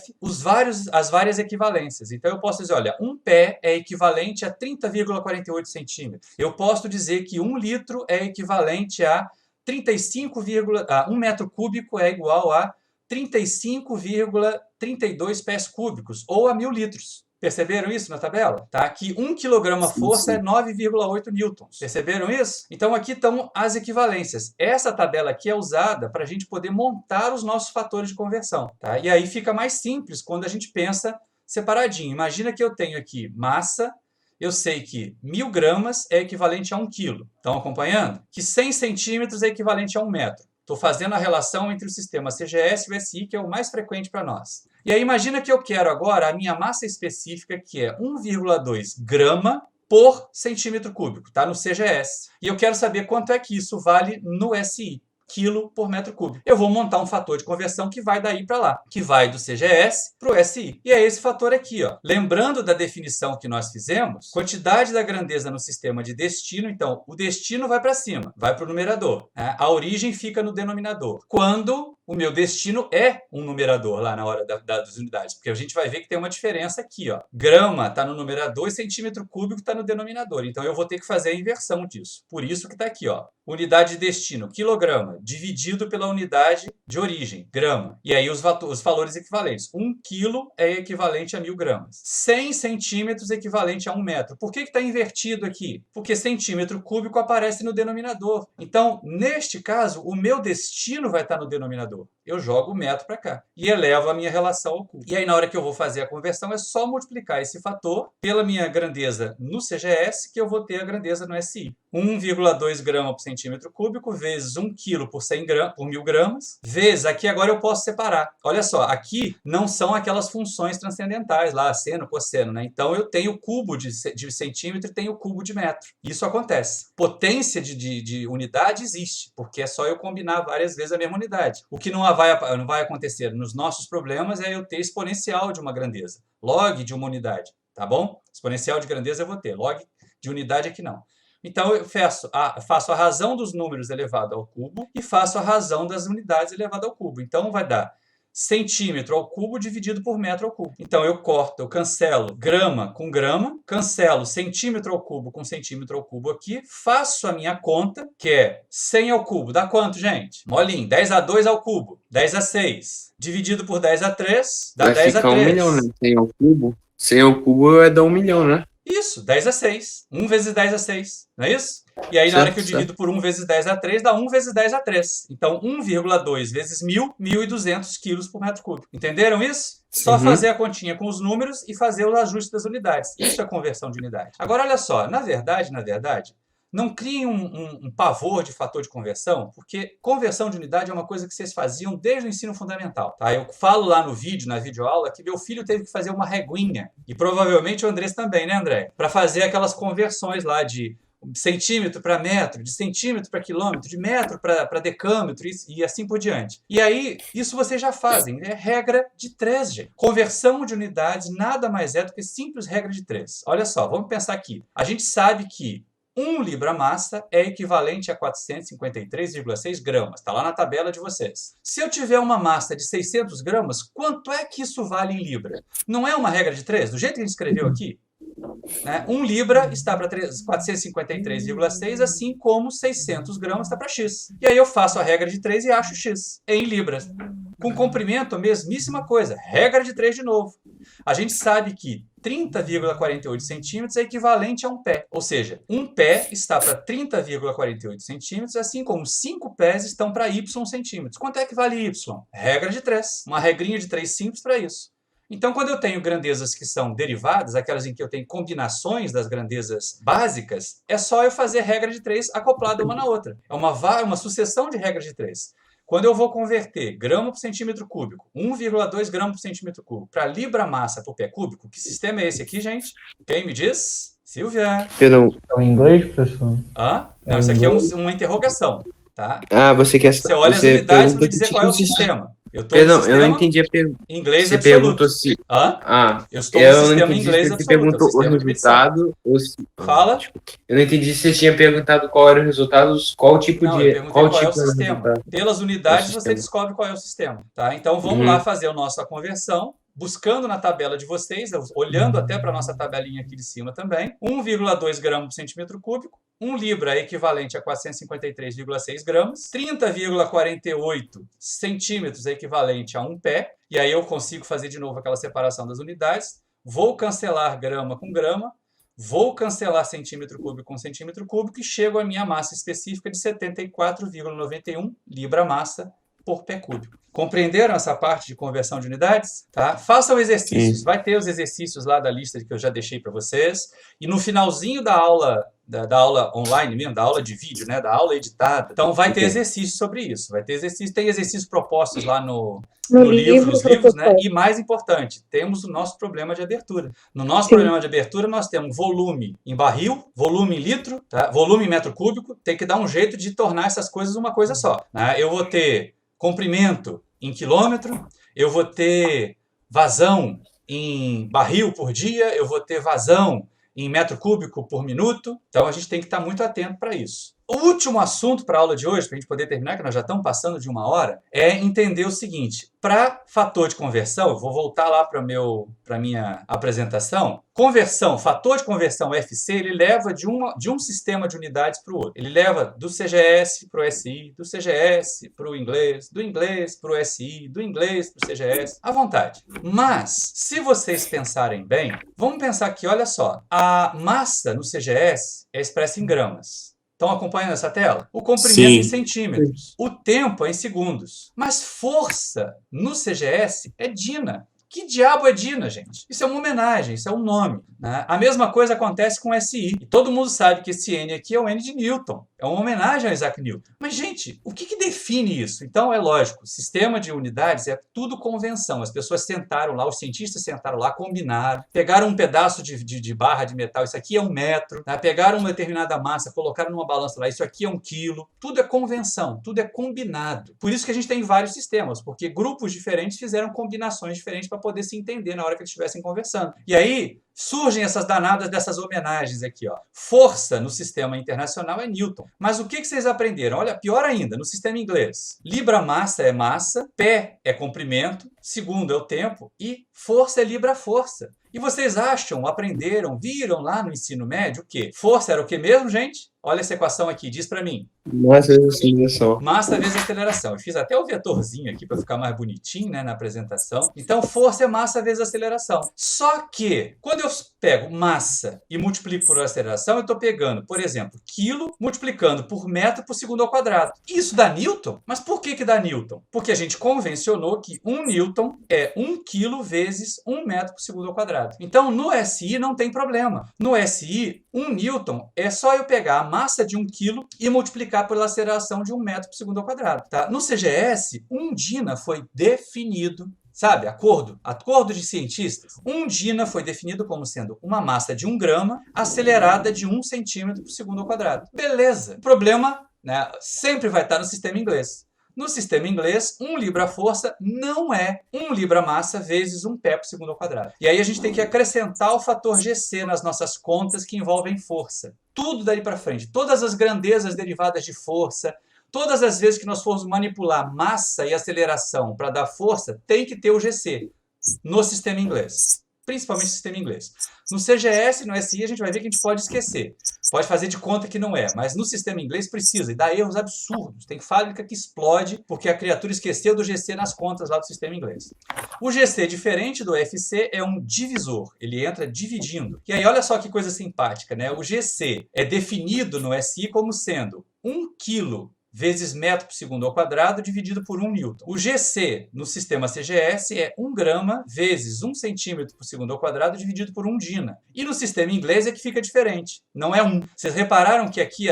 S1: as várias equivalências. Então eu posso dizer, olha, um pé é equivalente a 30,48 centímetros. Eu posso dizer que 1 litro é equivalente a 1 metro cúbico é igual a 35,32 pés cúbicos, ou a 1.000 litros. Perceberam isso na tabela? Tá? Que 1 kg força é 9,8 newtons. Perceberam isso? Então aqui estão as equivalências. Essa tabela aqui é usada para a gente poder montar os nossos fatores de conversão. Tá? E aí fica mais simples quando a gente pensa separadinho. Imagina que eu tenho aqui massa, eu sei que 1.000 gramas é equivalente a 1 quilo. Estão acompanhando? Que 100 centímetros é equivalente a 1 metro. Estou fazendo a relação entre o sistema CGS e o SI, que é o mais frequente para nós. E aí imagina que eu quero agora a minha massa específica, que é 1,2 grama por centímetro cúbico, tá? No CGS. E eu quero saber quanto é que isso vale no SI. Quilo por metro cúbico. Eu vou montar um fator de conversão que vai daí para lá, que vai do CGS para o SI. E é esse fator aqui, ó. Lembrando da definição que nós fizemos, quantidade da grandeza no sistema de destino, então o destino vai para cima, vai para o numerador. Né? A origem fica no denominador. Quando o meu destino é um numerador lá na hora das unidades, porque a gente vai ver que tem uma diferença aqui, ó. Grama está no numerador e centímetro cúbico está no denominador. Então eu vou ter que fazer a inversão disso. Por isso que está aqui, ó. Unidade de destino, quilograma, dividido pela unidade de origem, grama. E aí os valores equivalentes. 1 quilo é equivalente a 1.000 gramas. 100 centímetros é equivalente a 1 metro. Por que está invertido aqui? Porque centímetro cúbico aparece no denominador. Então, neste caso, o meu destino vai estar no denominador. Eu jogo o metro para cá e elevo a minha relação ao cubo. E aí, na hora que eu vou fazer a conversão, é só multiplicar esse fator pela minha grandeza no CGS, que eu vou ter a grandeza no SI. 1,2 grama por centímetro cúbico, vezes 1 quilo por 1.000 gramas, vezes, aqui agora eu posso separar. Olha só, aqui não são aquelas funções transcendentais, lá, seno, cosseno, né? Então eu tenho cubo de centímetro e tenho cubo de metro. Isso acontece. Potência de unidade existe, porque é só eu combinar várias vezes a mesma unidade. O que não vai acontecer nos nossos problemas é eu ter exponencial de uma grandeza, log de uma unidade, tá bom? Exponencial de grandeza eu vou ter, log de unidade aqui não. Então, eu faço a razão dos números elevado ao cubo e faço a razão das unidades elevado ao cubo. Então, vai dar centímetro ao cubo dividido por metro ao cubo. Então, eu cancelo grama com grama, cancelo centímetro ao cubo com centímetro ao cubo aqui, faço a minha conta, que é 100 ao cubo. Dá quanto, gente? Molinho, 10 a 2 ao cubo, 10 a 6. Dividido por 10 a 3, dá 10 a 3.
S7: Vai ficar 1 milhão, né? 100 ao cubo. 100 ao cubo é dar 1 milhão, né?
S1: Isso, 10 a 6. 1 vezes 10 a 6, não é isso? E aí, na hora que eu divido por 1 vezes 10 a 3, dá 1 vezes 10 a 3. Então, 1,2 vezes 1.000, 1.200 quilos por metro cúbico. Entenderam isso? Só fazer a continha com os números e fazer o ajuste das unidades. Isso é conversão de unidade. Agora, olha só. Na verdade, não criem um pavor de fator de conversão, porque conversão de unidade é uma coisa que vocês faziam desde o ensino fundamental. Tá? Eu falo lá no vídeo, na videoaula, que meu filho teve que fazer uma reguinha, e provavelmente o Andrés também, né, André? Para fazer aquelas conversões lá de centímetro para metro, de centímetro para quilômetro, de metro para decâmetro e assim por diante. E aí, isso vocês já fazem. É regra de 3, gente. Conversão de unidades nada mais é do que simples regra de 3. Olha só, vamos pensar aqui. A gente sabe que 1 libra-massa é equivalente a 453,6 gramas. Está lá na tabela de vocês. Se eu tiver uma massa de 600 gramas, quanto é que isso vale em libra? Não é uma regra de 3? Do jeito que a gente escreveu aqui, né? 1 libra está para 453,6, assim como 600 gramas está para x. E aí eu faço a regra de 3 e acho x em libras. Com comprimento, a mesmíssima coisa. Regra de 3 de novo. A gente sabe que 30,48 centímetros é equivalente a um pé. Ou seja, um pé está para 30,48 centímetros, assim como 5 pés estão para y centímetros. Quanto é que vale y? Regra de 3. Uma regrinha de 3 simples para isso. Então, quando eu tenho grandezas que são derivadas, aquelas em que eu tenho combinações das grandezas básicas, é só eu fazer regra de 3 acoplada uma na outra. É uma sucessão de regras de 3. Quando eu vou converter grama por centímetro cúbico, 1,2 gramas por centímetro cúbico, para libra-massa por pé cúbico, que sistema é esse aqui, gente? Quem me diz? Silvia.
S7: Perdão.
S8: É em inglês, professor?
S1: Hã? Não, isso aqui é uma interrogação. Tá?
S7: Você quer...
S1: Você olha as unidades para dizer qual é o sistema.
S7: Perdão, eu não entendi a pergunta.
S1: Inglês
S7: você
S1: absoluto.
S7: perguntou se...
S1: Eu estou no sistema inglês absoluto.
S7: Você perguntou o resultado ou se...
S1: Fala.
S7: Eu não entendi se você tinha perguntado qual era o resultado, qual tipo
S1: não,
S7: de...
S1: Eu perguntei qual é o sistema.
S7: Resultado.
S1: Pelas unidades você descobre qual é o sistema. Tá? Então vamos lá fazer a nossa conversão. Buscando na tabela de vocês, olhando até para a nossa tabelinha aqui de cima também, 1,2 gramas por centímetro cúbico, 1 libra é equivalente a 453,6 gramas, 30,48 centímetros é equivalente a um pé, e aí eu consigo fazer de novo aquela separação das unidades, vou cancelar grama com grama, vou cancelar centímetro cúbico com centímetro cúbico e chego à minha massa específica de 74,91 libra-massa por pé cúbico. Compreenderam essa parte de conversão de unidades? Tá? Façam exercícios. Vai ter os exercícios lá da lista que eu já deixei para vocês. E no finalzinho da aula, da aula online mesmo, da aula de vídeo, né, da aula editada, então vai ter exercício sobre isso. Vai ter exercício, tem exercícios propostos lá no livro, nos livros, né? E mais importante, temos o nosso problema de abertura. No nosso problema de abertura, nós temos volume em barril, volume em litro, tá? Volume em metro cúbico. Tem que dar um jeito de tornar essas coisas uma coisa só. Né? Eu vou ter comprimento em quilômetro, eu vou ter vazão em barril por dia, eu vou ter vazão em metro cúbico por minuto, então a gente tem que estar muito atento para isso. O último assunto para a aula de hoje, para a gente poder terminar, que nós já estamos passando de 1 hora, é entender o seguinte: para fator de conversão, eu vou voltar lá para a minha apresentação, fator de conversão FC, ele leva de um sistema de unidades para o outro. Ele leva do CGS para o SI, do CGS para o inglês, do inglês para o SI, do inglês para o CGS, à vontade. Mas, se vocês pensarem bem, vamos pensar que, olha só, a massa no CGS é expressa em gramas. Estão acompanhando essa tela? O comprimento em centímetros. O tempo é em segundos. Mas força no CGS é Dina. Que diabo é Dina, gente? Isso é uma homenagem, isso é um nome. Né? A mesma coisa acontece com SI. E todo mundo sabe que esse N aqui é o N de Newton. É uma homenagem ao Isaac Newton. Mas, gente, o que define isso? Então, é lógico, sistema de unidades é tudo convenção. As pessoas sentaram lá, os cientistas sentaram lá, combinaram, pegaram um pedaço de barra de metal, isso aqui é 1 metro, né? Pegaram uma determinada massa, colocaram numa balança lá, isso aqui é 1 quilo. Tudo é convenção, tudo é combinado. Por isso que a gente tem vários sistemas, porque grupos diferentes fizeram combinações diferentes para poder se entender na hora que eles estivessem conversando. E aí surgem essas danadas dessas homenagens aqui, ó. Força no sistema internacional é Newton. Mas o que vocês aprenderam? Olha, pior ainda, no sistema inglês. Libra-massa é massa, pé é comprimento, segundo é o tempo e força é libra-força. E vocês acham, aprenderam, viram lá no ensino médio o quê? Força era o quê mesmo, gente? Olha essa equação aqui, diz para mim.
S7: Massa vezes aceleração.
S1: Massa vezes aceleração. Eu fiz até o vetorzinho aqui para ficar mais bonitinho, né, na apresentação. Então, força é massa vezes aceleração. Só que, quando eu pego massa e multiplico por aceleração, eu estou pegando, por exemplo, quilo multiplicando por metro por segundo ao quadrado. Isso dá Newton? Mas por que dá Newton? Porque a gente convencionou que 1 Newton é 1 quilo vezes 1 metro por segundo ao quadrado. Então, no SI não tem problema. No SI, 1 Newton é só eu pegar a massa de 1 quilo e multiplicar pela aceleração de 1 metro por segundo ao quadrado. Tá? No CGS, 1 DINA foi definido. Sabe, acordo de cientistas. 1 DINA foi definido como sendo uma massa de 1 grama acelerada de 1 centímetro por segundo ao quadrado. Beleza. O problema, né, sempre vai estar no sistema inglês. No sistema inglês, 1 libra-força não é 1 libra-massa vezes 1 pé por segundo ao quadrado. E aí a gente tem que acrescentar o fator GC nas nossas contas que envolvem força. Tudo daí para frente. Todas as grandezas derivadas de força, todas as vezes que nós formos manipular massa e aceleração para dar força, tem que ter o GC no sistema inglês, principalmente no sistema inglês. No CGS, no SI, a gente vai ver que a gente pode esquecer. Pode fazer de conta que não é, mas no sistema inglês precisa, e dá erros absurdos. Tem fábrica que explode porque a criatura esqueceu do GC nas contas lá do sistema inglês. O GC, diferente do FC, é um divisor. Ele entra dividindo. E aí, olha só que coisa simpática, né? O GC é definido no SI como sendo 1 quilo vezes metro por segundo ao quadrado dividido por 1 Newton. O GC no sistema CGS é 1 grama vezes 1 centímetro por segundo ao quadrado dividido por 1 DINA. E no sistema inglês é que fica diferente. Não é 1. Vocês repararam que aqui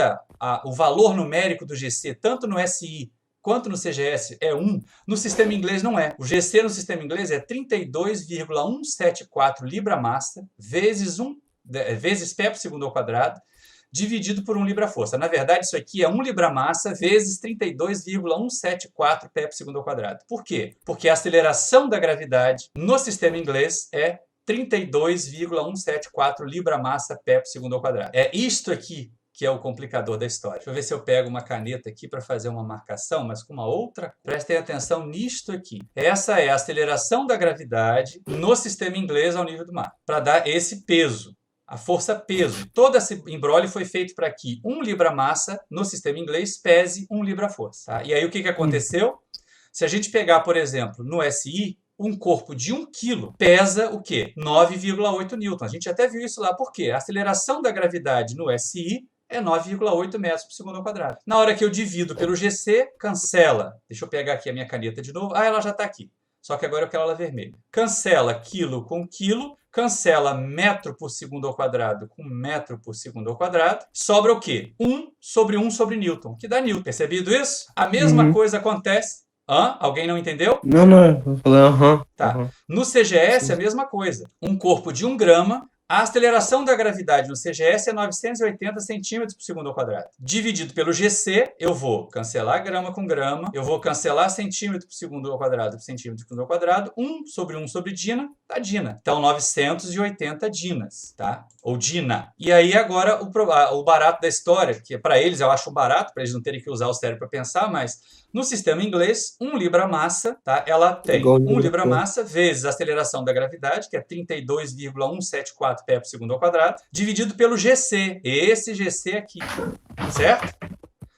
S1: o valor numérico do GC, tanto no SI quanto no CGS, é 1? No sistema inglês não é. O GC no sistema inglês é 32,174 libra-massa vezes pé por segundo ao quadrado dividido por 1 libra-força. Na verdade, isso aqui é 1 libra-massa vezes 32,174 pé por segundo ao quadrado. Por quê? Porque a aceleração da gravidade no sistema inglês é 32,174 libra-massa pé por segundo ao quadrado. É isto aqui que é o complicador da história. Deixa eu ver se eu pego uma caneta aqui para fazer uma marcação, mas com uma outra. Prestem atenção nisto aqui. Essa é a aceleração da gravidade no sistema inglês ao nível do mar, para dar esse peso. A força-peso. Todo esse embrolho foi feito para que 1 libra-massa no sistema inglês pese 1 libra-força. Tá? E aí o que aconteceu? Se a gente pegar, por exemplo, no SI, um corpo de 1 quilo pesa o quê? 9,8 newton. A gente até viu isso lá. Por quê? A aceleração da gravidade no SI é 9,8 metros por segundo ao quadrado. Na hora que eu divido pelo GC, cancela. Deixa eu pegar aqui a minha caneta de novo. Ela já está aqui. Só que agora eu quero ela vermelha. Cancela quilo com quilo. Cancela metro por segundo ao quadrado com metro por segundo ao quadrado. Sobra o quê? 1 sobre Newton, que dá Newton. Percebido isso? A mesma coisa acontece. Alguém não entendeu?
S2: Não, vou falar
S1: Tá. No CGS, a mesma coisa. Um corpo de 1 grama, a aceleração da gravidade no CGS é 980 centímetros por segundo ao quadrado. Dividido pelo GC, eu vou cancelar grama com grama, eu vou cancelar centímetro por segundo ao quadrado por centímetro por segundo ao quadrado, 1 sobre DINA, dá DINA. Então, 980 DINAs, tá? Ou DINA. E aí, agora, o barato da história, que para eles eu acho barato, para eles não terem que usar o cérebro para pensar, mas no sistema inglês, 1 libra-massa, tá? Ela tem 1 libra-massa vezes a aceleração da gravidade, que é 32,174 pé por segundo ao quadrado, dividido pelo GC. Esse GC aqui, certo?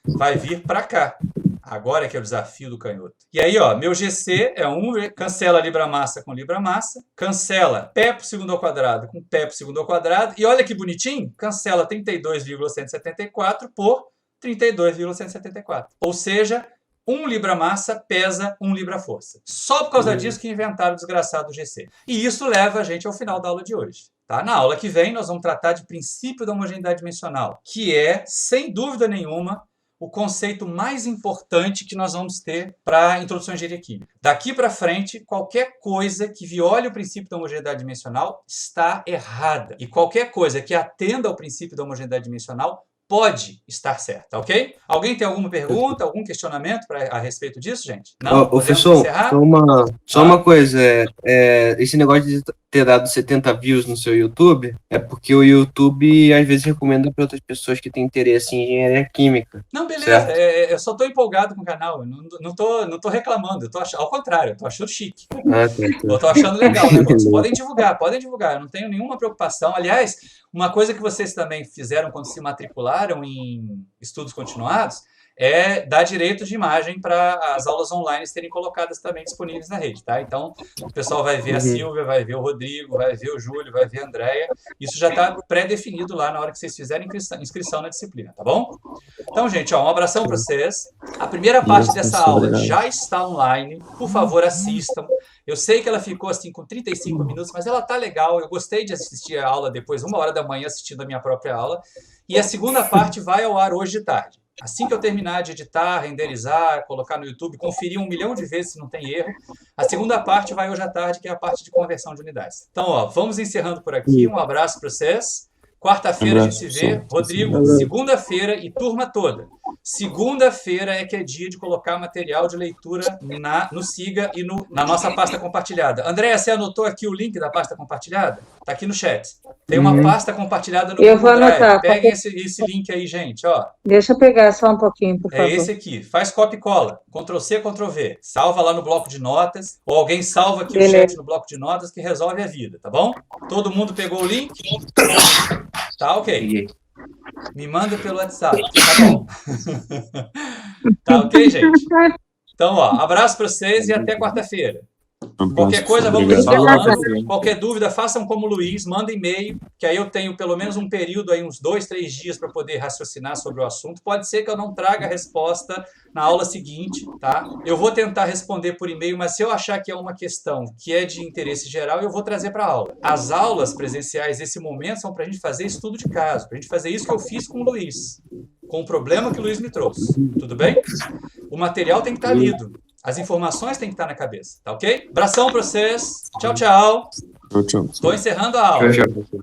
S1: Vai vir para cá. Agora que é o desafio do canhoto. E aí, ó, meu GC é 1, cancela libra-massa com libra-massa, cancela pé por segundo ao quadrado com pé por segundo ao quadrado, e olha que bonitinho, cancela 32,174 por 32,174. Ou seja, 1 libra-massa pesa 1 libra-força. Só por causa disso que inventaram o desgraçado GC. E isso leva a gente ao final da aula de hoje. Tá? Na aula que vem, nós vamos tratar de princípio da homogeneidade dimensional, que é, sem dúvida nenhuma, o conceito mais importante que nós vamos ter para a introdução à engenharia química. Daqui para frente, qualquer coisa que viole o princípio da homogeneidade dimensional está errada. E qualquer coisa que atenda ao princípio da homogeneidade dimensional pode estar certa, ok? Alguém tem alguma pergunta, algum questionamento a respeito disso, gente? Não?
S2: Professor, só uma coisa. Esse negócio de ter dado 70 views no seu YouTube é porque o YouTube às vezes recomenda para outras pessoas que têm interesse em engenharia química.
S1: Não, beleza. Eu só estou empolgado com o canal. Não tô reclamando. Ao contrário, eu tô achando chique. Eu tô achando legal o negócio. Podem divulgar. Eu não tenho nenhuma preocupação. Aliás, uma coisa que vocês também fizeram quando se matricularam em estudos continuados é dar direito de imagem para as aulas online serem colocadas também disponíveis na rede, tá? Então, o pessoal vai ver a Silvia, vai ver o Rodrigo, vai ver o Júlio, vai ver a Andréia. Isso já está pré-definido lá na hora que vocês fizerem inscrição na disciplina, tá bom? Então, gente, ó, um abração para vocês. A primeira parte dessa aula já está online. Por favor, assistam. Eu sei que ela ficou assim com 35 minutos, mas ela tá legal. Eu gostei de assistir a aula depois, 1h da manhã, assistindo a minha própria aula. E a segunda parte vai ao ar hoje de tarde. Assim que eu terminar de editar, renderizar, colocar no YouTube, conferir 1 milhão de vezes se não tem erro, a segunda parte vai hoje à tarde, que é a parte de conversão de unidades. Então, ó, vamos encerrando por aqui. Um abraço para vocês. Quarta-feira a gente se vê. Rodrigo, segunda-feira e turma toda. Segunda-feira é que é dia de colocar material de leitura no Siga e na nossa pasta compartilhada. Andréia, você anotou aqui o link da pasta compartilhada? Está aqui no chat. Tem uma pasta compartilhada no Google Drive. Eu vou anotar. Peguem esse link aí, gente. Ó.
S9: Deixa eu pegar só um pouquinho, por favor.
S1: É esse aqui. Faz copia e cola. Ctrl+C, Ctrl+V. Salva lá no bloco de notas. Ou alguém salva aqui o chat no bloco de notas que resolve a vida, tá bom? Todo mundo pegou o link? Tá, ok. Me manda pelo WhatsApp. Tá bom. Tá ok, gente? Então, ó, abraço para vocês e até quarta-feira. Qualquer coisa, vamos nos falando. Qualquer dúvida, façam como o Luiz, mandem e-mail, que aí eu tenho pelo menos um período, aí, uns 2, 3 dias para poder raciocinar sobre o assunto. Pode ser que eu não traga a resposta na aula seguinte, tá? Eu vou tentar responder por e-mail, mas se eu achar que é uma questão que é de interesse geral, eu vou trazer para a aula. As aulas presenciais, nesse momento, são para a gente fazer estudo de caso, para a gente fazer isso que eu fiz com o Luiz, com o problema que o Luiz me trouxe. Tudo bem? O material tem que estar lido. As informações têm que estar na cabeça, tá ok? Abração para vocês. Tchau, tchau.
S4: Tchau.
S1: Estou encerrando a aula.
S2: Tchau.